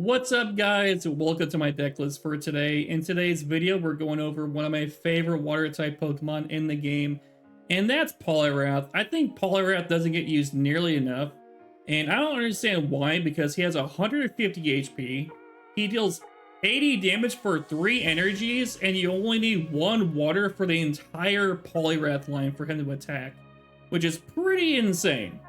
What's up, guys? Welcome to my deck list for today. In today's video, we're going over one of my favorite water type Pokemon in the game, and that's Poliwrath. I think Poliwrath doesn't get used nearly enough, and I don't understand why, because he has 150 HP, he deals 80 damage for 3 energies, and you only need 1 water for the entire Poliwrath line for him to attack, which is pretty insane.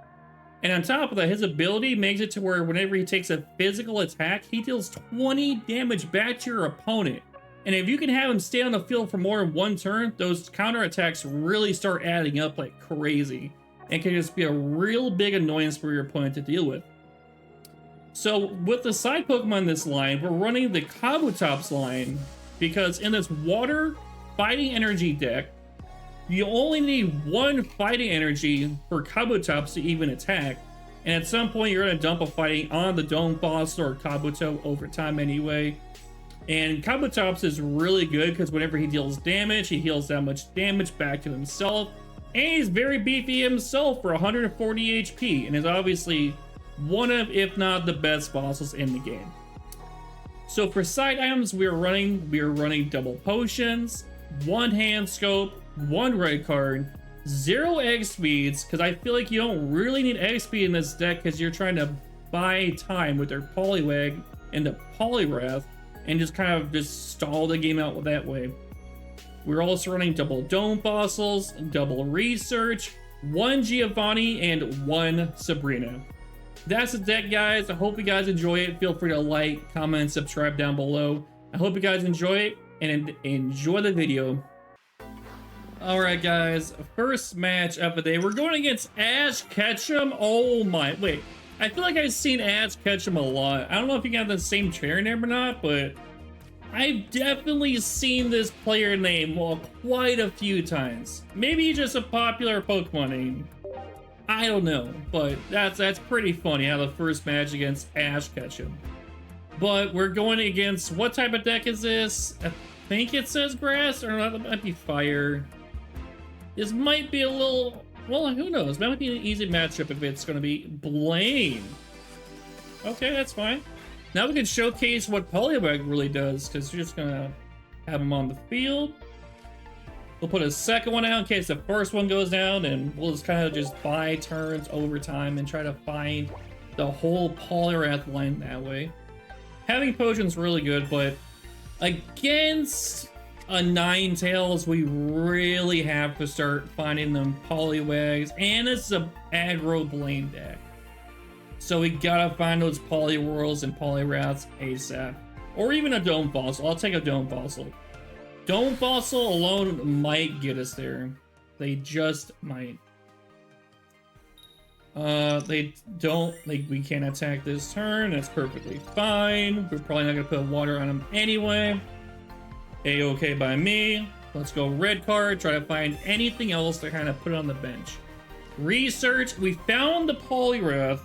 And on top of that, his ability makes it to where whenever he takes a physical attack, he deals 20 damage back to your opponent. And if you can have him stay on the field for more than 1 turn, those counterattacks really start adding up like crazy. And can just be a real big annoyance for your opponent to deal with. So with the side Pokemon in this line, we're running the Kabutops line, because in this water fighting energy deck, you only need 1 fighting energy for Kabutops to even attack, and at some point you're going to dump a fighting on the Dome Boss or Kabuto over time anyway. And Kabutops is really good because whenever he deals damage, he heals that much damage back to himself, and he's very beefy himself for 140 HP, and is obviously one of, if not the best fossils in the game. So for side items, we are running double potions, 1 hand scope, 1 red card, 0 egg speeds, because I feel like you don't really need egg speed in this deck because you're trying to buy time with their Poliwag and the Poliwrath and just kind of just stall the game out that way. We're also running double dome fossils, double research, 1 Giovanni, and 1 Sabrina. That's the deck, guys. I hope you guys enjoy it. Feel free to like, comment, and subscribe down below. I hope you guys enjoy it and enjoy the video. Alright, guys, first match of the day, we're going against Ash Ketchum. Oh my, wait, I feel like I've seen Ash Ketchum a lot. I don't know if you got the same chair name or not, but I've definitely seen this player name quite a few times. Maybe just a popular Pokemon name. I don't know, but that's pretty funny how the first match against Ash Ketchum. But we're going against, what type of deck is this? I think it says grass, or that might be fire. This might be a little, well, who knows? That might be an easy matchup if it's going to be Blaine. Okay, that's fine. Now we can showcase what Poliwag really does, because we're just going to have him on the field. We'll put a second one out in case the first one goes down, and we'll just kind of just buy turns over time and try to find the whole Poliwrath line that way. Having potions really good, but against a Ninetales, we really have to start finding them Poliwags, and it's a aggro Blaine deck. So we gotta find those Poliwhirls and Poliwraths ASAP. Or even a Dome Fossil. I'll take a Dome Fossil. Dome Fossil alone might get us there. They just might. They don't, we can't attack this turn. That's perfectly fine. We're probably not gonna put water on them anyway. A-okay by me. Let's go red card, try to find anything else to kind of put on the bench. Research, we found the Poliwrath.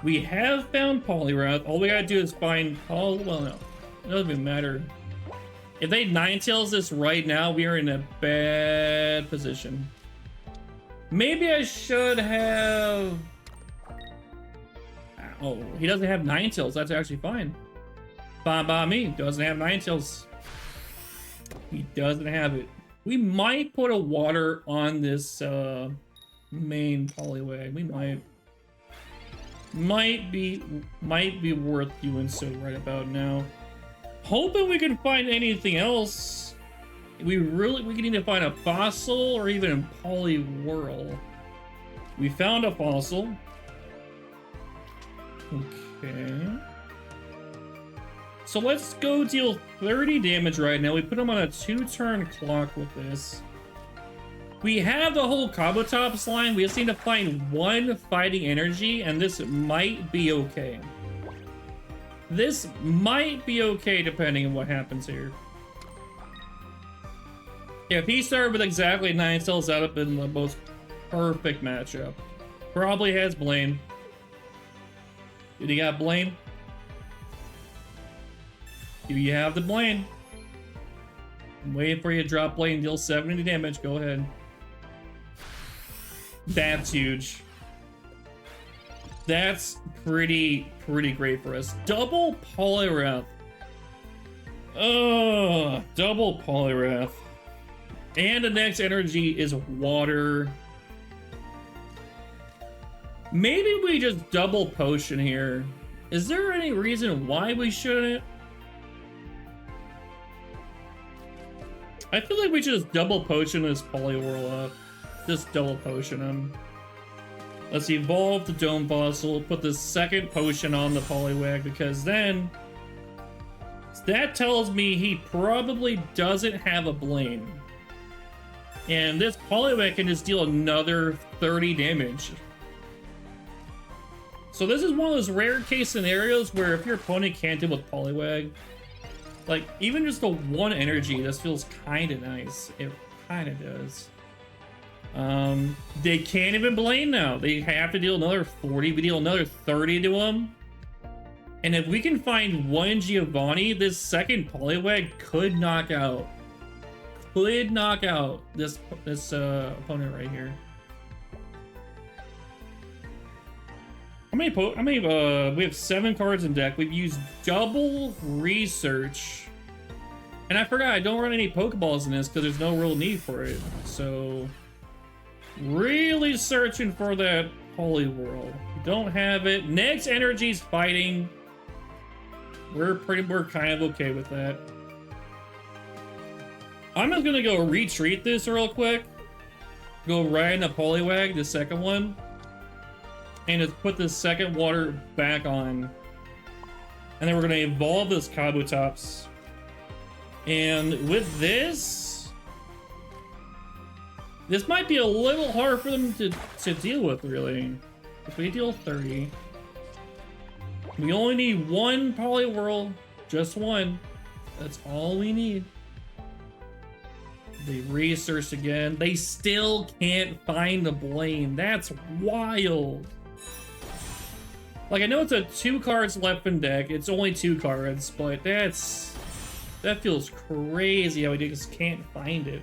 We have found Poliwrath. All we gotta do is find, well, no, it doesn't even matter. If they Ninetales this right now, we are in a bad position. Maybe I should have, oh, he doesn't have Ninetales, that's actually fine. Fine by me. Doesn't have Ninetales. He doesn't have it. We might put a water on this main Poliwag. We might be worth doing so right about now. Hoping we can find anything else. We need to find a fossil or even a Poliwhirl. We found a fossil. Okay. So let's go deal 30 damage right now. We put him on a 2-turn clock with this. We have the whole Kabutops line. We just need to find 1 fighting energy, and this might be okay. This might be okay depending on what happens here. If he started with exactly 9 cells, that would have been the most perfect matchup. Probably has Blaine. Did he got Blaine? Do you have the Blaine? I'm waiting for you to drop Blaine, deal 70 damage. Go ahead. That's huge. That's pretty great for us. Double Poliwrath. Oh, double Poliwrath. And the next energy is water. Maybe we just double potion here. Is there any reason why we shouldn't? I feel like we should just double potion this Poliwrath up. Just double potion him. Let's evolve the Dome Fossil, put the second potion on the Poliwag, because then that tells me he probably doesn't have a Blame. And this Poliwag can just deal another 30 damage. So this is one of those rare case scenarios where if your opponent can't deal with Poliwag, like even just the one energy, this feels kind of nice. It kind of does. They can't even Blame now. They have to deal another 40. We deal another 30 to them. And if we can find one Giovanni, this second Poliwag could knock out this opponent right here. How many we have 7 cards in deck. We've used double research. And I forgot I don't run any Pokeballs in this because there's no real need for it. So really searching for that Poliwhirl. Don't have it. Next energy's fighting. We're kind of okay with that. I'm just gonna go retreat this real quick. Go right into Poliwag, the second one. And just put the second water back on. And then we're gonna evolve this Kabutops. And with this might be a little hard for them to deal with, really. If we deal 30. We only need one Poliwhirl, just one. That's all we need. They researched again. They still can't find the Blame. That's wild. Like, I know it's a 2 cards left in deck. It's only 2 cards, but that feels crazy how we just can't find it.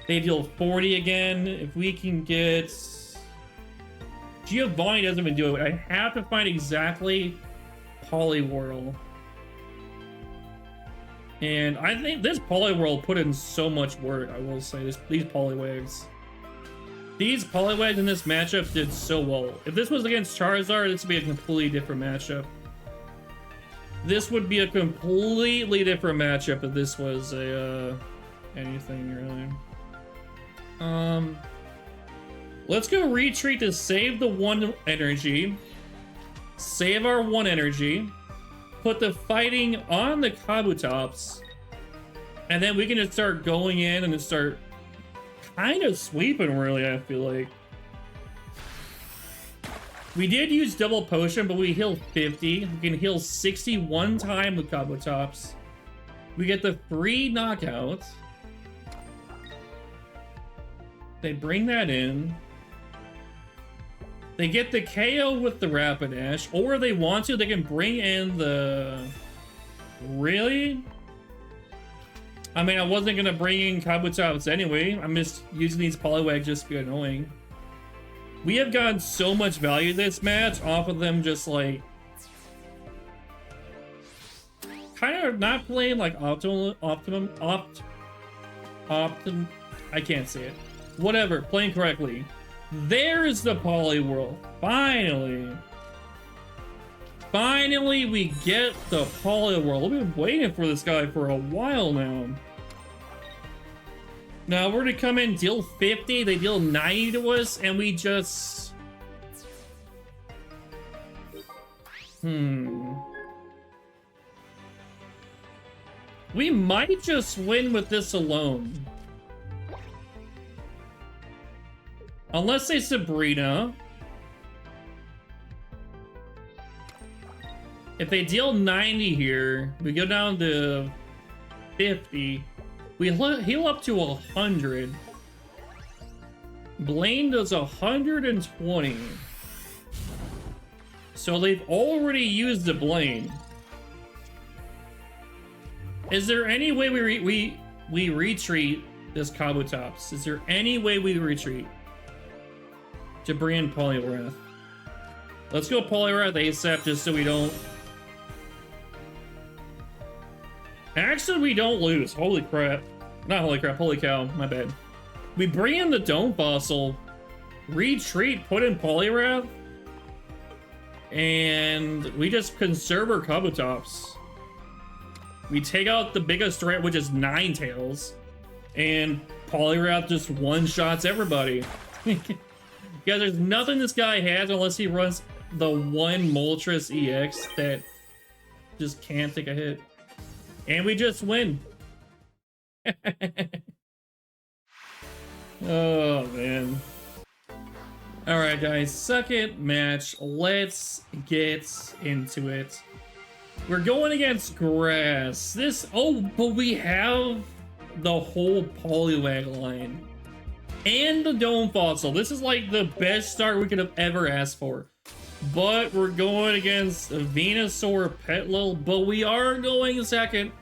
They deal 40 again. If we can get... Giovanni doesn't even do it. I have to find exactly Poliwhirl. And I think this Poliwhirl put in so much work, I will say. These Poliwags. These Poliwags in this matchup did so well. If this was against Charizard, this would be a completely different matchup. This would be a completely different matchup if this was a anything really. Let's go retreat to save the 1 energy. Save our 1 energy. Put the fighting on the Kabutops. And then we can just start going in and just start kind of sweeping, really, I feel like. We did use double potion, but we heal 50. We can heal 60 one time with Kabutops. We get the free knockout. They bring that in. They get the KO with the Rapidash, or if they want to, they can bring in the... Really? I mean, I wasn't going to bring in Kabutops anyway. I'm just using these Poliwags just to be annoying. We have gotten so much value this match off of them just like... kind of not playing like optimum... I can't say it. Whatever, playing correctly. There's the Poliwhirl. Finally. Finally, we get the Poliwhirl. We've been waiting for this guy for a while now. Now, we're gonna come in, deal 50, they deal 90 to us, and we just... We might just win with this alone. Unless they Sabrina. If they deal 90 here, we go down to 50. We heal up to 100. Blaine does 120. So they've already used the Blaine. Is there any way we retreat this Kabutops? Is there any way we retreat to bring in Poliwrath? Let's go Poliwrath ASAP just so we don't... Actually, we don't lose. Holy crap. Not holy crap, holy cow. My bad. We bring in the Dome Fossil, retreat, put in Poliwrath, and we just conserve our Kabutops. We take out the biggest threat, which is Ninetales, and Poliwrath just one-shots everybody. Yeah, there's nothing this guy has unless he runs the one Moltres EX that just can't take a hit. And we just win. Oh, man. Alright, guys. Second match. Let's get into it. We're going against Grass. Oh, but we have the whole Poliwag line. And the Dome Fossil. This is like the best start we could have ever asked for. But we're going against Venusaur, Petlil. But we are going second.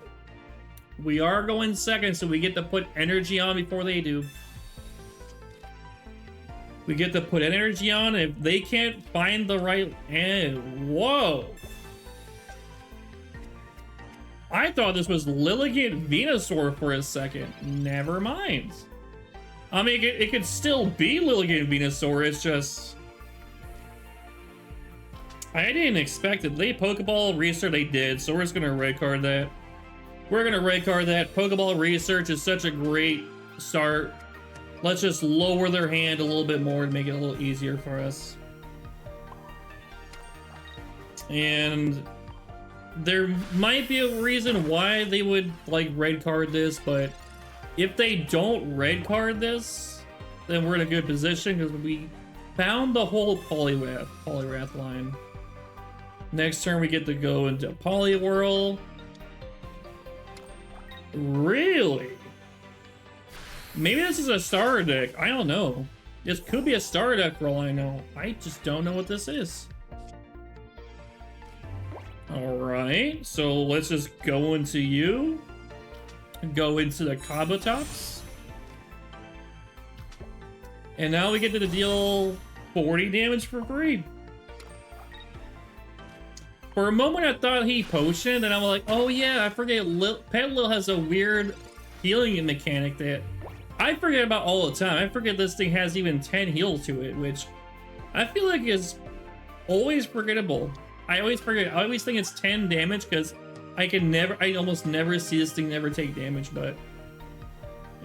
We are going second, so we get to put energy on before they do. We get to put energy on if they can't find the right... Whoa! I thought this was Lilligant Venusaur for a second. Never mind. I mean, it could still be Lilligant Venusaur, it's just... I didn't expect it. They Pokeball Research, they did, so we're just gonna red card that. We're gonna red card that. Pokeball Research is such a great start. Let's just lower their hand a little bit more to make it a little easier for us. And there might be a reason why they would like red card this, but if they don't red card this, then we're in a good position because we found the whole Poliwrath line. Next turn we get to go into Poliwhirl. Really? Maybe this is a starter deck. I don't know. This could be a starter deck for all I know. I just don't know what this is. Alright, so let's just go into you. Go into the Kabutops. And now we get to deal 40 damage for free. For a moment I thought he potioned, and I'm like, oh yeah, I forget Petlil has a weird healing mechanic that I forget about all the time. I forget this thing has even 10 heal to it, which I feel like is always forgettable. I always forget. I always think it's 10 damage because I almost never see this thing never take damage, but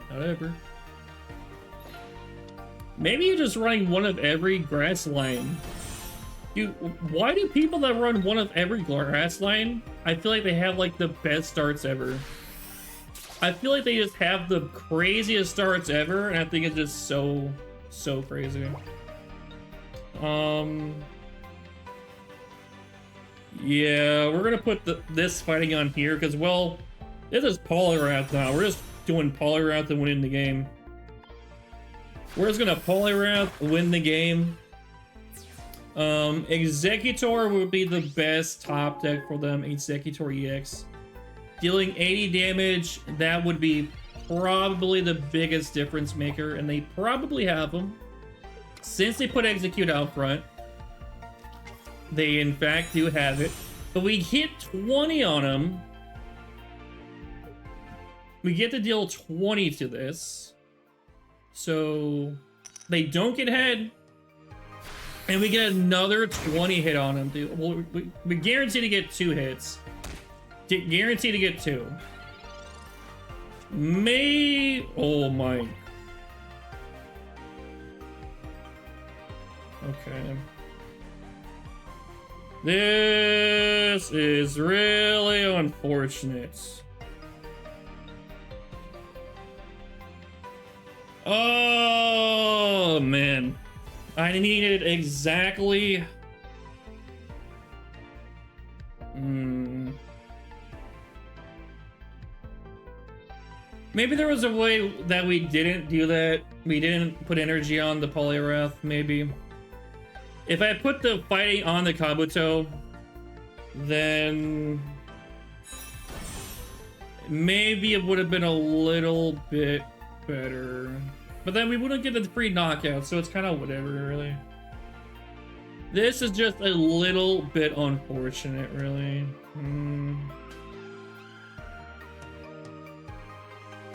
whatever. Maybe you're just running one of every grass line. Dude, why do people that run one of every grass line, I feel like they have like the best starts ever. I feel like they just have the craziest starts ever, and I think it's just so crazy. Yeah, we're gonna put this fighting on here because, well, this is Poliwrath now. We're just doing Poliwrath and winning the game. We're just gonna Poliwrath, win the game. Executor would be the best top deck for them. Executor EX. Dealing 80 damage, that would be probably the biggest difference maker, and they probably have them. Since they put Execute out front, they in fact do have it. But we hit 20 on them. We get to deal 20 to this. So they don't get head. And we get another 20 hit on them, dude. Well, we guarantee to get 2 hits. Guarantee to get 2. Oh my. Okay. This is really unfortunate. Oh man. I needed exactly... Maybe there was a way that we didn't do that. We didn't put energy on the Poliwrath, maybe. If I put the fighting on the Kabuto, then maybe it would have been a little bit better. But then we wouldn't get the free knockout, so it's kind of whatever, really. This is just a little bit unfortunate, really.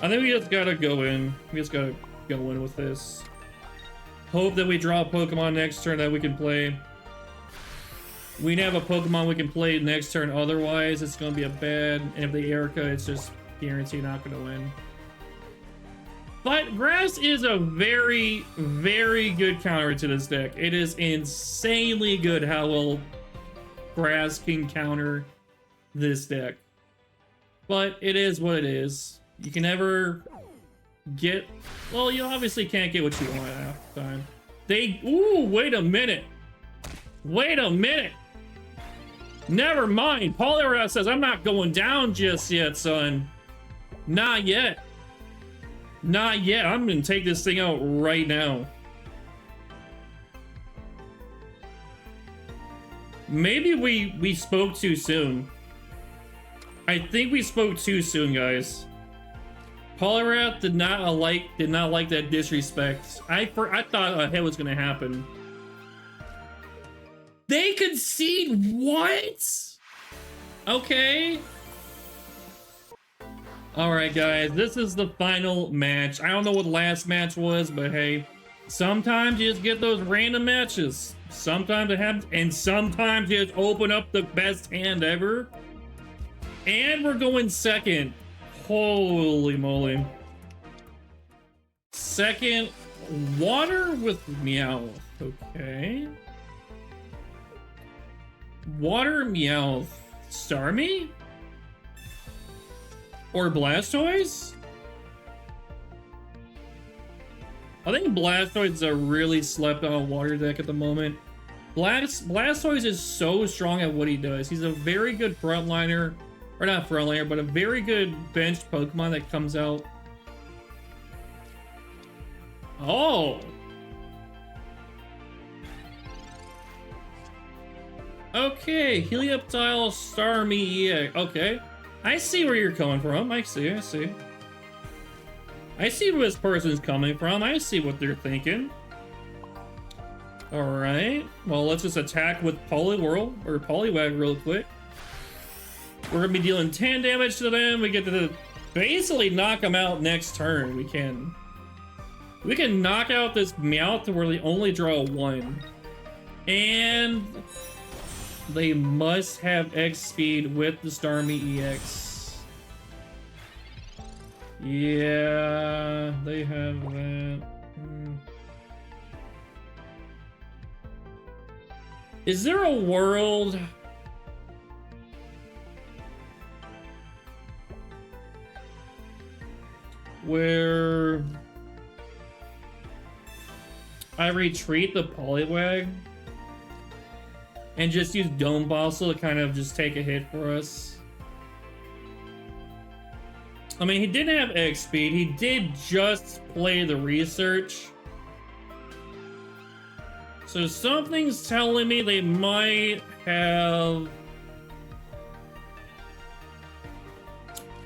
I think we just gotta go in. We just gotta go in with this. Hope that we draw a Pokemon next turn that we can play. We have a Pokemon we can play next turn, otherwise it's gonna be a bad, and if the Erica, it's just guaranteed not gonna win. But Grass is a very, very good counter to this deck. It is insanely good how well Grass can counter this deck. But it is what it is. You can never get, well, you obviously can't get what you want half the time. Ooh, wait a minute. Wait a minute. Never mind. Poliwrath says, I'm not going down just yet, son. Not yet. Not yet. I'm gonna take this thing out right now. Maybe we spoke too soon. I think we spoke too soon, guys. Poliwrath did not like that disrespect. I thought a hit was gonna happen. They concede what? Okay. All right, guys, this is the final match. I don't know what the last match was, but hey, sometimes you just get those random matches. Sometimes it happens, and sometimes you just open up the best hand ever. And we're going second. Holy moly. Second, water with Meowth. Okay. Water Meowth. Starmie? Or Blastoise? I think Blastoise is a really slept on water deck at the moment. Blastoise is so strong at what he does. He's a very good frontliner, or not frontliner, but a very good benched Pokemon that comes out. Oh! Okay, Helioptile, Starmie, EX. Okay. I see where you're coming from. I see. I see where this person's coming from. I see what they're thinking. Alright. Well, let's just attack with Poliwag real quick. We're gonna be dealing 10 damage to them. We get to basically knock them out next turn. We can knock out this Meowth to where they only draw 1. And they must have X speed with the Starmie EX. Yeah, they have that. Is there a world where I retreat the Poliwag and just use Dome Bossil to kind of just take a hit for us? I mean, he didn't have X speed. He did just play the research. So something's telling me they might have...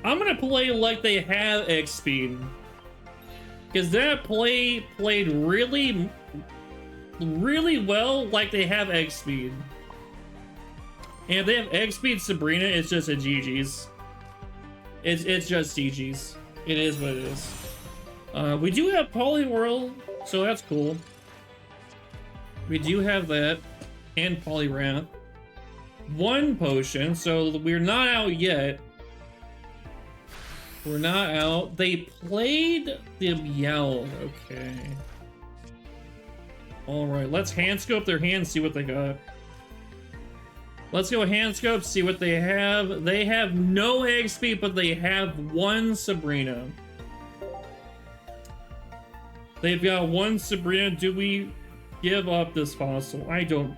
I'm gonna play like they have X speed. Because that play played really well like they have X speed. And if they have X speed Sabrina, it's just a GG's. It's just GG's. It is what it is. We do have Poliwhirl, so that's cool. We do have that, and Poliwrath. 1 potion, so we're not out yet. We're not out. They played the Meowth. Okay. Alright, let's hand scope their hands, see what they got. Let's go hand scope, see what they have. They have no egg speed, but they have 1 Sabrina. They've got 1 Sabrina. Do we give up this fossil? I don't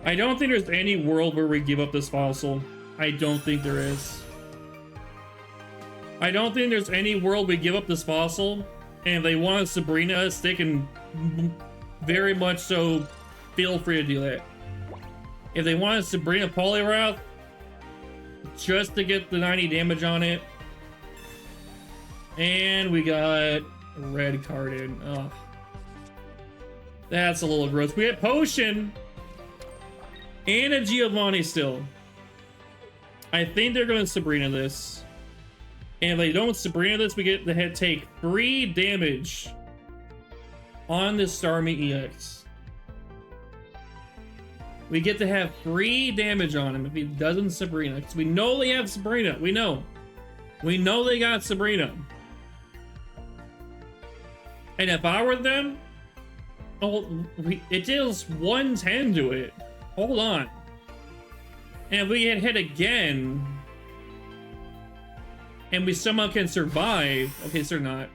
think there's any world where we give up this fossil. I don't think there is. I don't think there's any world we give up this fossil, and if they want to Sabrina us, they can very much so feel free to do that. If they want to Sabrina Poliwrath just to get the 90 damage on it, and we got red carded. Ugh. That's a little gross. We get Potion and a Giovanni still. I think they're going to Sabrina this. And if they don't Sabrina this, we get the head take 3 damage on this Starmie EX. We get to have 3 damage on him if he doesn't Sabrina. Because we know they have Sabrina. We know. We know they got Sabrina. And if I were them, oh, it deals 110 to it. Hold on. And if we get hit again, and we somehow can survive. Okay, so they're not.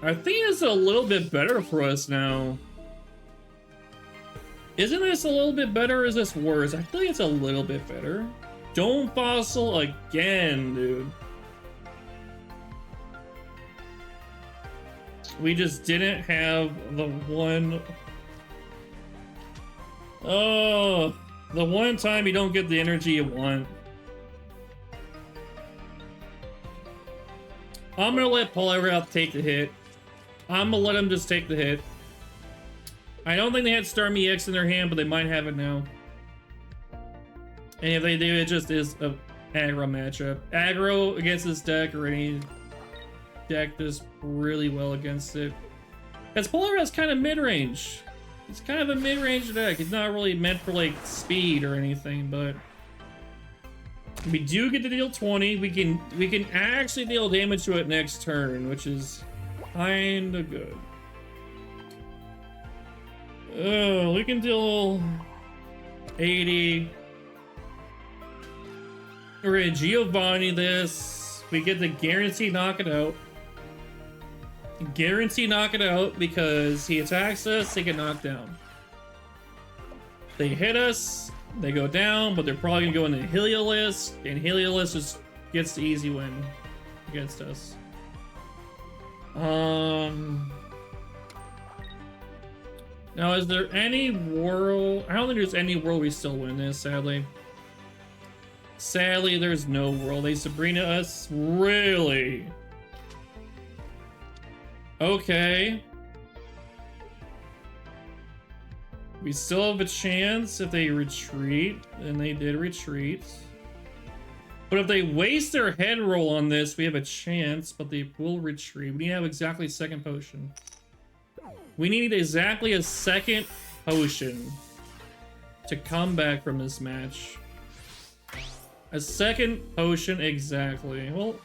I think it's a little bit better for us now. Isn't this a little bit better or is this worse? I feel like it's a little bit better. Don't Fossil again, dude. We just didn't have the one... Oh, the one time you don't get the energy you want. I'm gonna let Poliwrath take the hit. I'm gonna let him just take the hit. I don't think they had Starmie X in their hand, but they might have it now. And if they do, it just is a aggro matchup. Aggro against this deck or any deck does really well against it. Because Poliwrath's kind of mid-range. It's kind of a mid-range deck. It's not really meant for like speed or anything, but we do get to deal 20. We can actually deal damage to it next turn, which is kinda good. Oh, we can deal 80. We're gonna Giovanni this. We get the guarantee knock it out. Guarantee knock it out because he attacks us, they get knocked down. They hit us, they go down, but they're probably gonna go into Heliolisk, and Heliolisk just gets the easy win against us. Now, is there any world? I don't think there's any world we still win this, sadly. Sadly, there's no world. They Sabrina us? Really? Okay. We still have a chance if they retreat, and they did retreat. But if they waste their head roll on this, we have a chance, but they will retreat. We need to have exactly second potion. We need exactly a second potion to come back from this match. A second potion, exactly. Well,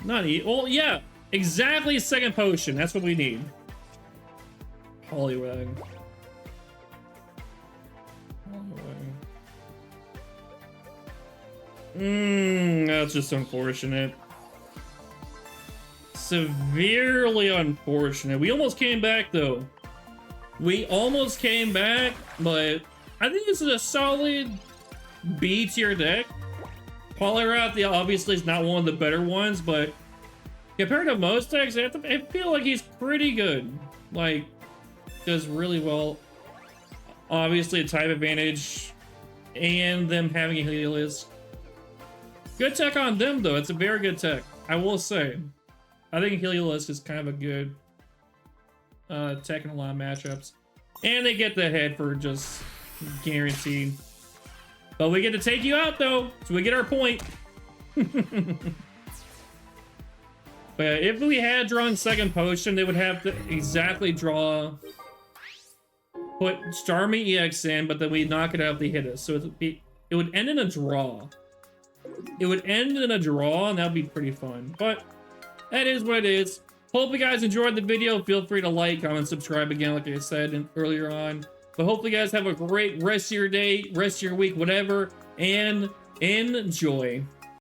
not well, yeah, exactly a second potion. That's what we need. Poliwrath. That's just unfortunate. Severely unfortunate. We almost came back though. We almost came back, but I think this is a solid B tier deck. Poliwrath, obviously, is not one of the better ones, but compared to most decks, I feel like he's pretty good. Like, does really well. Obviously, a type advantage, and them having a Heliolisk. Good tech on them, though. It's a very good tech, I will say. I think Heliolisk is kind of a good tech in a lot of matchups. And they get the head for just guaranteed. But we get to take you out, though, so we get our point. But if we had drawn second potion, they would have to exactly draw... Put Starmie EX in, but then we knock it out if they hit us. So it would end in a draw. It would end in a draw, and that would be pretty fun. But that is what it is. Hope you guys enjoyed the video. Feel free to like, comment, subscribe again, like I said earlier on. But hopefully you guys have a great rest of your day, rest of your week, whatever, and enjoy.